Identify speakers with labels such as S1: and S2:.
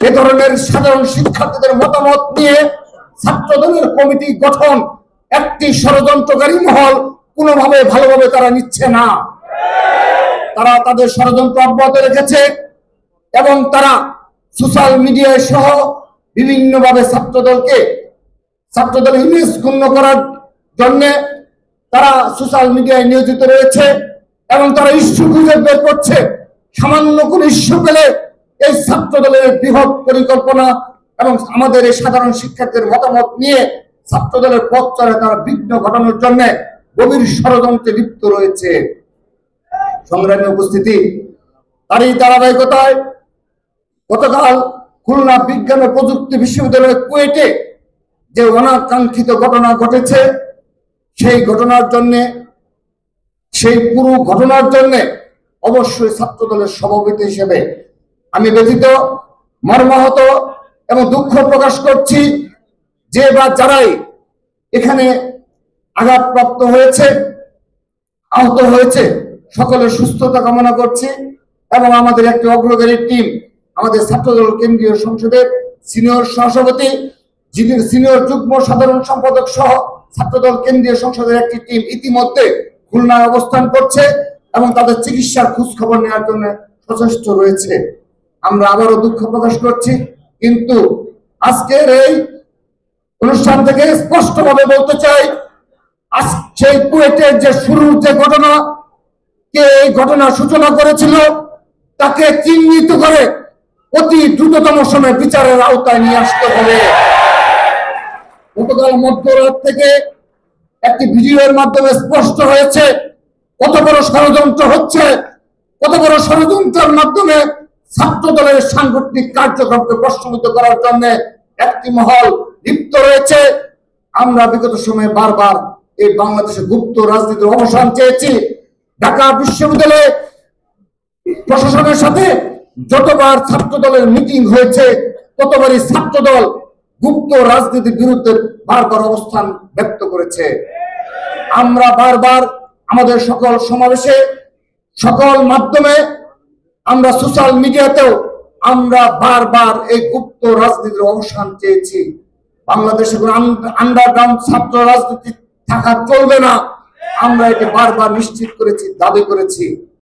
S1: এ ধরনের সাধারণ শিক্ষার্থীদের মতামত নিয়ে ছাত্রদলের কমিটি গঠন একটি ষড়যন্ত্রকারী মহল কোনোভাবে ভালোভাবে তারা নিচ্ছে না। তারা তাদের ষড়যন্ত্র অব্যাহত রেখেছে এবং তারা সোশ্যাল মিডিয়ায় সহ বিভিন্নভাবে ছাত্রদলের ইমেজ ক্ষুণ্ণ করার জন্য তারা সোশ্যাল মিডিয়ায় নিয়োজিত রয়েছে এবং তারা ইস্যু খুঁজে বের করছে। সামান্য কোন ইস্যু পেলে এই ছাত্রদলের বৃহৎ পরিকল্পনা এবং আমাদের এই সাধারণ শিক্ষার্থীদের মতামত নিয়ে ছাত্রদলের পথ চলে তারা বিঘ্ন ঘটানোর জন্য গভীর ষড়যন্ত্রে লিপ্ত রয়েছে। সংগ্রামী উপস্থিতি, তারই ধারাবাহিকতায় গতকাল খুলনা বিজ্ঞান ও প্রযুক্তি বিশ্ববিদ্যালয়ের কুয়েটে যে অনাকাঙ্ক্ষিত ঘটনা ঘটেছে সেই পুরো ঘটনার জন্য অবশ্যই ছাত্রদলের সভাপতি হিসেবে আমি ব্যথিত, মর্মাহত এবং দুঃখ প্রকাশ করছি। যে বা যারাই এখানে আঘাতপ্রাপ্ত হয়েছে, আহত হয়েছে, সকলের সুস্থতা কামনা করছি এবং আমাদের একটি অগ্রগামী টিম, আমাদের ছাত্রদল কেন্দ্রীয় সংসদের সিনিয়র সহসভাপতি, সিনিয়র যুগ্ম সাধারণ সম্পাদক সহ ছাত্রদল কেন্দ্রীয় সংসদের একটি টিম ইতিমধ্যে খুলনায় অবস্থান করছে এবং তাদের চিকিৎসার খোঁজ খবর নেওয়ার জন্য সচেষ্ট রয়েছে। আমরা আবারও দুঃখ প্রকাশ করছি, কিন্তু আজকের এই অনুষ্ঠান থেকে স্পষ্টভাবে বলতে চাই, সেই কুয়েটের যে শুরুর যে ঘটনা, কে এই ঘটনার সূচনা করেছিল তাকে চিহ্নিত করে অতি দ্রুততম সময়ে বিচারের আওতায় নিয়ে আসতে হবে। গতকাল মধ্যরাত থেকে একটি ভিডিওর মাধ্যমে স্পষ্ট হয়েছে কত বড় ষড়যন্ত্র হচ্ছে, কত বড় ষড়যন্ত্রের মাধ্যমে ছাত্রদলের সাংগঠনিক কার্যক্রমকে প্রশ্নবিদ্ধ করার জন্য একটি মহল লিপ্ত রয়েছে। আমরা বিগত সময়ে বারবার এই বাংলাদেশে গুপ্ত রাজনীতির অবসান চেয়েছি। ঢাকা বিশ্ববিদ্যালয়ে প্রশাসনের সাথে যতবার ছাত্রদলের মিটিং হয়েছে ততবারই ছাত্রদল গুপ্ত রাজনীতির বিরুদ্ধে বারবার অবস্থান ব্যক্ত করেছে। আমরা বারবার আমাদের সকল সমাবেশে, সকল মাধ্যমে, আমরা সোশ্যাল মিডিয়াতেও আমরা বারবার এই গুপ্ত রাজনীতির অবসান চেয়েছি। বাংলাদেশে কোনো আন্ডারগ্রাউন্ড ছাত্র রাজনীতি থাকা চলবে না, আমরা এটি বারবার নিশ্চিত করেছি, দাবি করেছি।